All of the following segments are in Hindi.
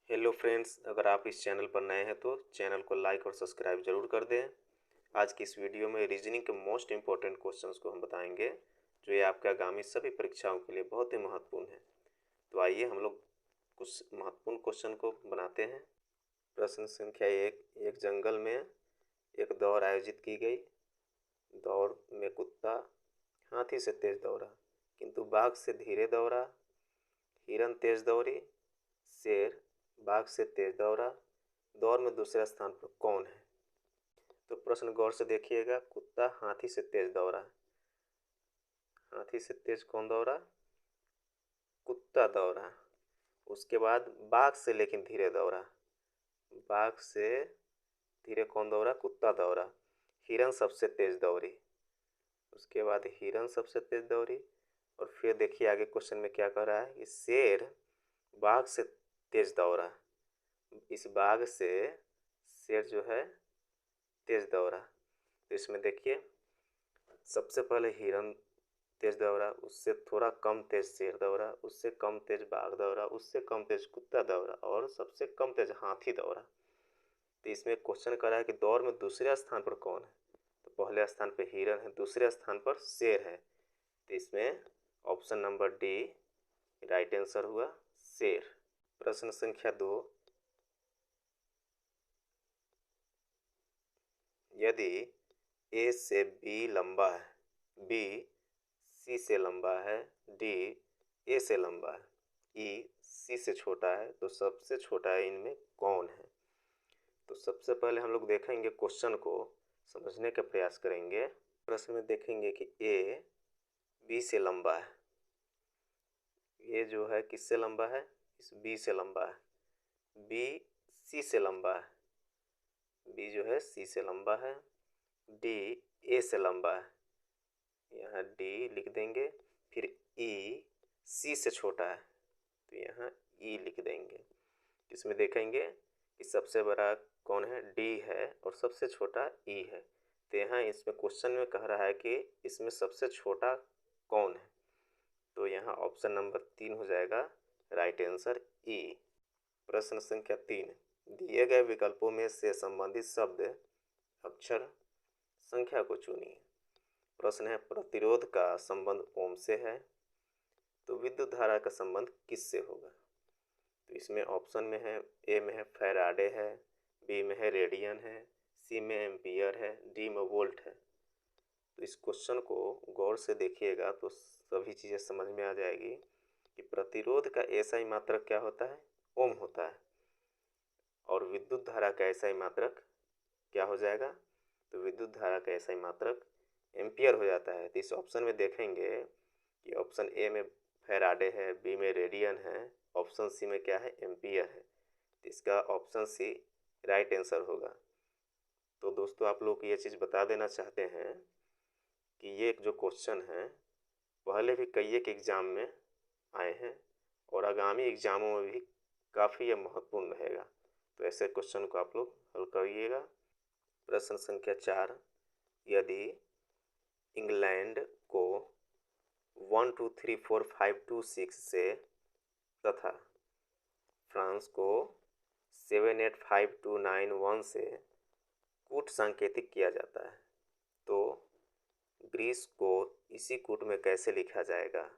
हेलो फ्रेंड्स, अगर आप इस चैनल पर नए हैं तो चैनल को लाइक और सब्सक्राइब जरूर कर दें। आज की इस वीडियो में रीजनिंग के मोस्ट इम्पोर्टेंट क्वेश्चंस को हम बताएंगे, जो ये आपके आगामी सभी परीक्षाओं के लिए बहुत ही महत्वपूर्ण है। तो आइए हम लोग कुछ महत्वपूर्ण क्वेश्चन को बनाते हैं। प्रश्न संख्या एक जंगल में एक दौड़ आयोजित की गई। दौड़ में कुत्ता हाथी से तेज दौड़ा, किंतु बाघ से धीरे दौड़ा। हिरन तेज दौड़ी, शेर बाघ से तेज दौड़ा। दौड़ में दूसरे स्थान पर कौन है? तो प्रश्न गौर से देखिएगा। कुत्ता हाथी से तेज दौड़ा। हाथी से तेज कौन दौड़ा? कुत्ता दौड़ा। उसके बाद बाघ से लेकिन धीरे दौड़ा। बाघ से धीरे कौन दौड़ा? कुत्ता दौड़ा। हिरन सबसे तेज दौड़ी। उसके बाद हिरन सबसे तेज दौड़ी। और फिर देखिए आगे क्वेश्चन में क्या कह रहा है कि शेर बाघ से तेज दौड़ा। इस बाघ से शेर जो है तेज दौड़ा। तो इसमें देखिए सबसे पहले हिरन तेज दौड़ा, उससे थोड़ा कम तेज शेर दौड़ा, उससे कम तेज बाघ दौड़ा, उससे कम तेज कुत्ता दौड़ा और सबसे कम तेज हाथी दौड़ा। तो इसमें क्वेश्चन कर रहा है कि दौड़ में दूसरे स्थान पर कौन है? तो पहले स्थान पर हिरन है, दूसरे स्थान पर शेर है। तो इसमें option number D right answer हुआ, शेर। प्रश्न संख्या 2, यदि ए से बी लंबा है, बी सी से लंबा है, डी ए से लंबा है, ई सी से छोटा है, तो सबसे छोटा है इनमें कौन है? तो सबसे पहले हम लोग देखेंगे, क्वेश्चन को समझने का प्रयास करेंगे। प्रश्न में देखेंगे कि ए बी से लंबा है। ए जो है किससे लंबा है? इस बी से लंबा है। बी सी से लंबा है। बी जो है सी से लंबा है। डी ए से लंबा है। यहाँ डी लिख देंगे। फिर ई सी से छोटा है, तो यहाँ ई लिख देंगे। इसमें देखेंगे कि सबसे बड़ा कौन है? डी है, और सबसे छोटा ई है। तो यहाँ इसमें क्वेश्चन में कह रहा है कि इसमें सबसे छोटा कौन है? तो यहाँ ऑप्शन नंबर 3 हो जाएगा राइट आंसर, ई। प्रश्न संख्या 3, दिए गए विकल्पों में से संबंधित शब्द, अक्षर, संख्या को चुनिए। प्रश्न है प्रतिरोध का संबंध ओम से है, तो विद्युत धारा का संबंध किससे होगा? तो इसमें ऑप्शन में है, ए में है फैराडे है, बी में है रेडियन है, सी में एम्पियर है, डी में वोल्ट है। तो इस क्वेश्चन को गौर से देखिएगा तो सभी चीज़ें समझ में आ जाएगी कि प्रतिरोध का एसआई मात्रक क्या होता है? ओम होता है। और विद्युत धारा का एसआई मात्रक क्या हो जाएगा? तो विद्युत धारा का एसआई मात्रक एम्पियर हो जाता है। तो इस ऑप्शन में देखेंगे कि ऑप्शन ए में फैराडे है, बी में रेडियन है, ऑप्शन सी में क्या है? एम्पियर है। तो इसका ऑप्शन सी राइट आंसर होगा। तो दोस्तों आप लोग को ये चीज़ बता देना चाहते हैं कि ये जो क्वेश्चन है पहले भी कई एक एग्ज़ाम में आए हैं और आगामी एग्ज़ामों में भी काफ़ी ये महत्वपूर्ण रहेगा। तो ऐसे क्वेश्चन को आप लोग हल करिएगा। प्रश्न संख्या 4, यदि इंग्लैंड को 1 2 3 4 5 2 6 से तथा फ्रांस को 7 8 5 2 9 1 से कूट सांकेतिक किया जाता है, तो ग्रीस को इसी कूट में कैसे लिखा जाएगा?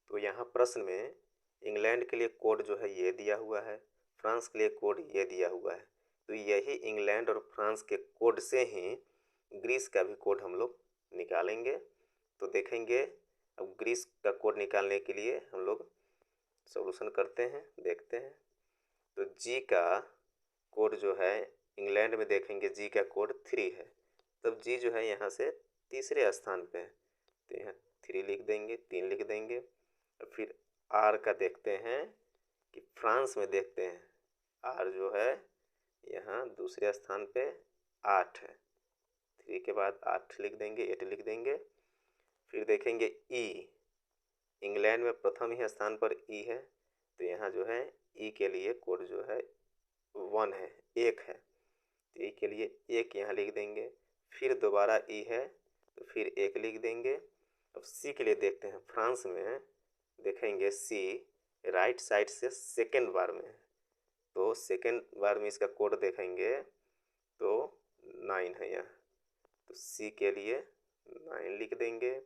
तो यहाँ प्रश्न में इंग्लैंड के लिए कोड जो है ये दिया हुआ है, फ्रांस के लिए कोड ये दिया हुआ है। तो यही इंग्लैंड और फ्रांस के कोड से ही ग्रीस का भी कोड हम लोग निकालेंगे। तो देखेंगे, अब ग्रीस का कोड निकालने के लिए हम लोग सॉल्यूशन करते हैं, देखते हैं। तो जी का कोड जो है इंग्लैंड में देखेंगे, जी का कोड 3 है। तब जी जो है यहाँ से तीसरे स्थान पे है, तो यहाँ 3 लिख देंगे, 3 लिख देंगे। और फिर आर का देखते हैं कि फ्रांस में देखते हैं, आर जो है यहाँ दूसरे स्थान पे 8 है। 3 के बाद 8 लिख देंगे, 8 लिख देंगे। फिर देखेंगे ई, इंग्लैंड में प्रथम ही स्थान पर ई है, तो यहाँ जो है ई के लिए कोड जो है 1 है, 1 है। तो ई के लिए 1 यहाँ लिख देंगे। फिर दोबारा ई है, तो फिर 1 लिख देंगे। अब सी के लिए देखते हैं, फ्रांस में देखेंगे सी राइट साइड से सेकेंड बार में है, तो सेकेंड बार में इसका कोड देखेंगे तो 9 है यहाँ, तो सी के लिए 9 लिख देंगे।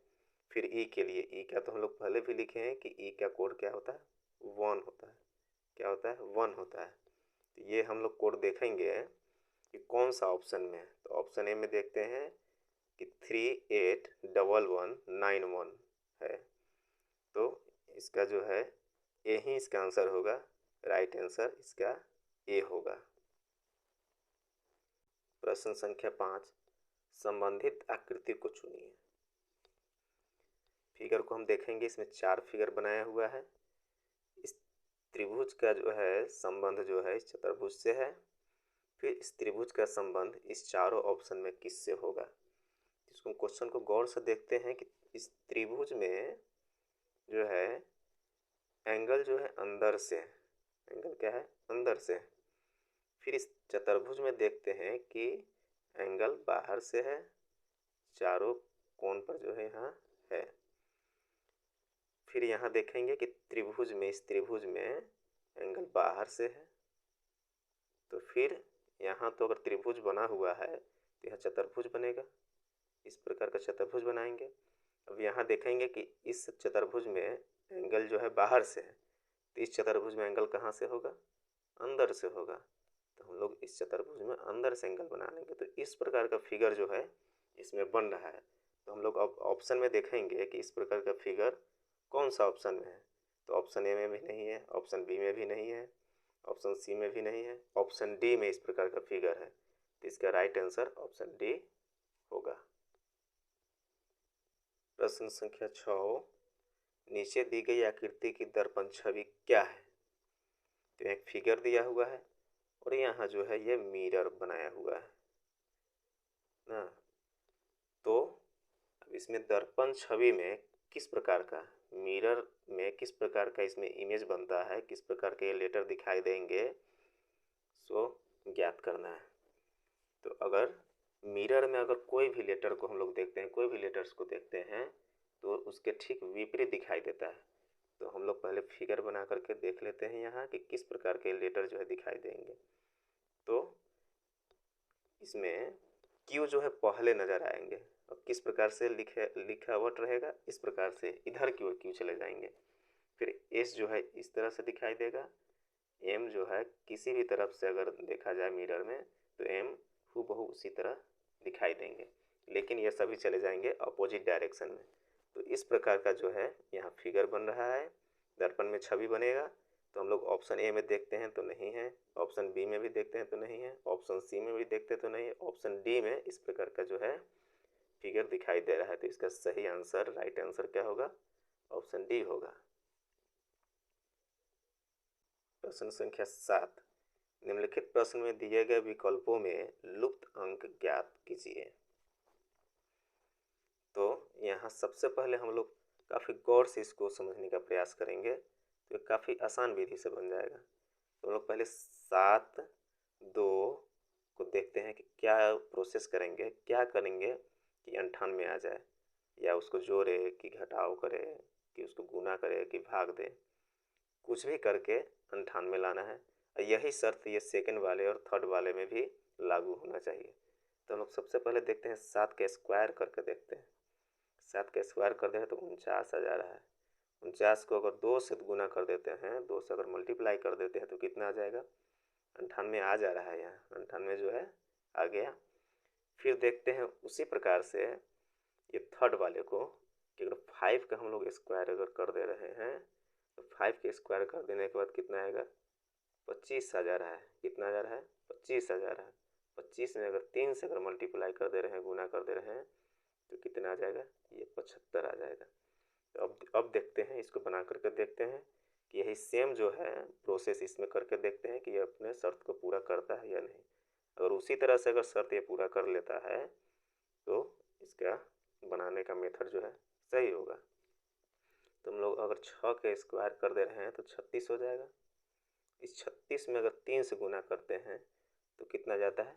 फिर ई के लिए, ई का तो हम लोग पहले भी लिखे हैं कि ई का कोड क्या होता है, 1 होता है। क्या होता है, 1 होता है। तो ये हम लोग कोड देखेंगे कि कौन सा ऑप्शन में है। तो ऑप्शन ए में देखते हैं कि 381191 है, तो इसका जो है ए ही इसका आंसर होगा। राइट आंसर इसका ए होगा। प्रश्न संख्या 5, संबंधित आकृति को चुनिए। फिगर को हम देखेंगे, इसमें 4 फिगर बनाया हुआ है। इस त्रिभुज का जो है संबंध जो है इस चतुर्भुज से है। फिर इस त्रिभुज का संबंध इस चारों ऑप्शन में किससे होगा। इसको क्वेश्चन को गौर से देखते हैं कि इस त्रिभुज में जो है एंगल जो है अंदर से, एंगल क्या है, अंदर से। फिर इस चतुर्भुज में देखते हैं कि एंगल बाहर से है, चारों कोण पर जो है यहाँ है। फिर यहाँ देखेंगे कि त्रिभुज में, इस त्रिभुज में एंगल बाहर से है। तो फिर यहाँ तो अगर त्रिभुज बना हुआ है तो यहाँ चतुर्भुज बनेगा, इस प्रकार का चतुर्भुज बनाएंगे। अब यहाँ देखेंगे कि इस चतुर्भुज में एंगल जो है बाहर से है, तो इस चतुर्भुज में एंगल कहाँ से होगा, अंदर से होगा। तो हम लोग इस चतुर्भुज में अंदर से एंगल बना लेंगे। तो इस प्रकार का फिगर जो है इसमें बन रहा है। तो हम लोग अब ऑप्शन में देखेंगे कि इस प्रकार का फिगर कौन सा ऑप्शन में है। तो ऑप्शन ए में भी नहीं है, ऑप्शन बी में भी नहीं है, ऑप्शन सी में भी नहीं है, ऑप्शन डी में इस प्रकार का फिगर है। तो इसका राइट आंसर ऑप्शन डी होगा। प्रश्न संख्या 6, नीचे दी गई आकृति की दर्पण छवि क्या है। तो एक फिगर दिया हुआ है और यहाँ जो है ये मिरर बनाया हुआ है ना। तो अब इसमें दर्पण छवि में किस प्रकार का, मिरर में किस प्रकार का इसमें इमेज बनता है, किस प्रकार के ये लेटर दिखाई देंगे, सो ज्ञात करना है। तो अगर मिरर में अगर कोई भी लेटर को हम लोग देखते हैं, कोई भी लेटर्स को देखते हैं तो उसके ठीक विपरीत दिखाई देता है। तो हम लोग पहले फिगर बना करके देख लेते हैं यहाँ कि किस प्रकार के लेटर जो है दिखाई देंगे। तो इसमें क्यू जो है पहले नज़र आएंगे और किस प्रकार से लिखावट रहेगा, इस प्रकार से इधर की ओर क्यू चले जाएंगे। फिर एस जो है इस तरह से दिखाई देगा, एम जो है किसी भी तरफ से अगर देखा जाए मिरर में तो एम हूबहू उसी तरह दिखाई देंगे, लेकिन ये सभी चले जाएंगे अपोजिट डायरेक्शन में। तो इस प्रकार का जो है यहाँ फिगर बन रहा है, दर्पण में छवि बनेगा। तो हम लोग ऑप्शन ए में देखते हैं तो नहीं है, ऑप्शन बी में भी देखते हैं तो नहीं है, ऑप्शन सी में भी देखते तो नहीं है, ऑप्शन डी में इस प्रकार का जो है फिगर दिखाई दे रहा है। तो इसका सही आंसर, राइट आंसर क्या होगा, ऑप्शन डी होगा। प्रश्न संख्या 7, निम्नलिखित प्रश्न में दिए गए विकल्पों में लुप्त अंक ज्ञात कीजिए। तो यहाँ सबसे पहले हम लोग काफ़ी गौर से इसको समझने का प्रयास करेंगे तो काफ़ी आसान विधि से बन जाएगा। तो हम लोग पहले 7(2) को देखते हैं कि क्या प्रोसेस करेंगे, क्या करेंगे कि 98 आ जाए, या उसको जोड़े कि घटाव करे, कि उसको गुना करे कि भाग दे, कुछ भी करके 98 लाना है। और यही शर्त ये सेकंड वाले और थर्ड वाले में भी लागू होना चाहिए। तो हम लोग सबसे पहले देखते हैं 7 का स्क्वायर करके देखते हैं। 7 का स्क्वायर कर दे तो 49 आ जा रहा है। 49 को अगर 2 से गुना कर देते हैं, 2 से अगर मल्टीप्लाई कर देते हैं तो कितना आ जाएगा, 98 आ जा रहा है। यहाँ 98 जो है आ गया। फिर देखते हैं उसी प्रकार से ये थर्ड वाले को कि अगर 5 का हम लोग स्क्वायर अगर कर दे रहे हैं तो 5 के स्क्वायर कर देने के बाद कितना आएगा, 25 आ जा रहा है। कितना आ जा रहा है, 25 आ जा रहा है। 25 में अगर 3 से अगर मल्टीप्लाई कर दे रहे हैं, गुना कर दे रहे हैं तो कितना आ जाएगा, ये 75 आ जाएगा। तो अब देखते हैं, इसको बना करके देखते हैं कि यही सेम जो है प्रोसेस इसमें करके देखते हैं कि ये अपने शर्त को पूरा करता है या नहीं। अगर उसी तरह से अगर शर्त ये पूरा कर लेता है तो इसका बनाने का मेथड जो है सही होगा। तो हम लोग अगर 6 के स्क्वायर कर दे रहे हैं तो 36 हो जाएगा। इस 36 में अगर 3 से गुना करते हैं तो कितना जाता है,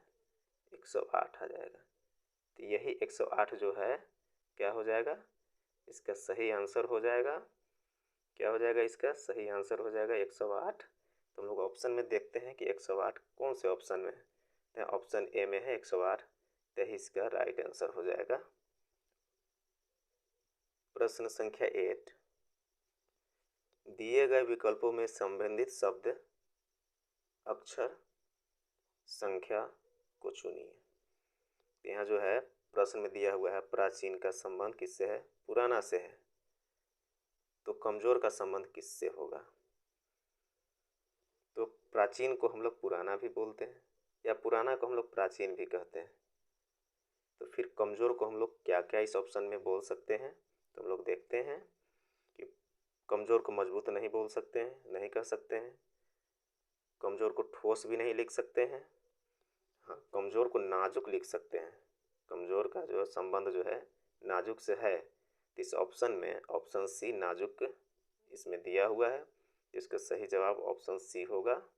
108 आ जाएगा। तो यही 108 जो है क्या हो जाएगा, इसका सही आंसर हो जाएगा। क्या हो जाएगा, इसका सही आंसर हो जाएगा 108। तो हम लोग ऑप्शन में देखते हैं कि 108 कौन से ऑप्शन में है। तो ऑप्शन ए में है 108, तो इसका राइट आंसर हो जाएगा। प्रश्न संख्या 8, दिए गए विकल्पों में संबंधित शब्द, अक्षर, संख्या को चुनिए। यहाँ जो है प्रश्न में दिया हुआ है प्राचीन का संबंध किससे है, पुराना से है, तो कमजोर का संबंध किससे होगा। तो प्राचीन को हम लोग पुराना भी बोलते हैं या पुराना को हम लोग प्राचीन भी कहते हैं। तो फिर कमजोर को हम लोग क्या क्या इस ऑप्शन में बोल सकते हैं, तो हम लोग देखते हैं कि कमजोर को मजबूत नहीं बोल सकते हैं, नहीं कह सकते हैं। कमजोर को ठोस भी नहीं लिख सकते हैं। हाँ, कमजोर को नाजुक लिख सकते हैं। कमजोर का जो संबंध जो है नाजुक से है, तो इस ऑप्शन में ऑप्शन सी नाजुक इसमें दिया हुआ है। इसका सही जवाब ऑप्शन सी होगा।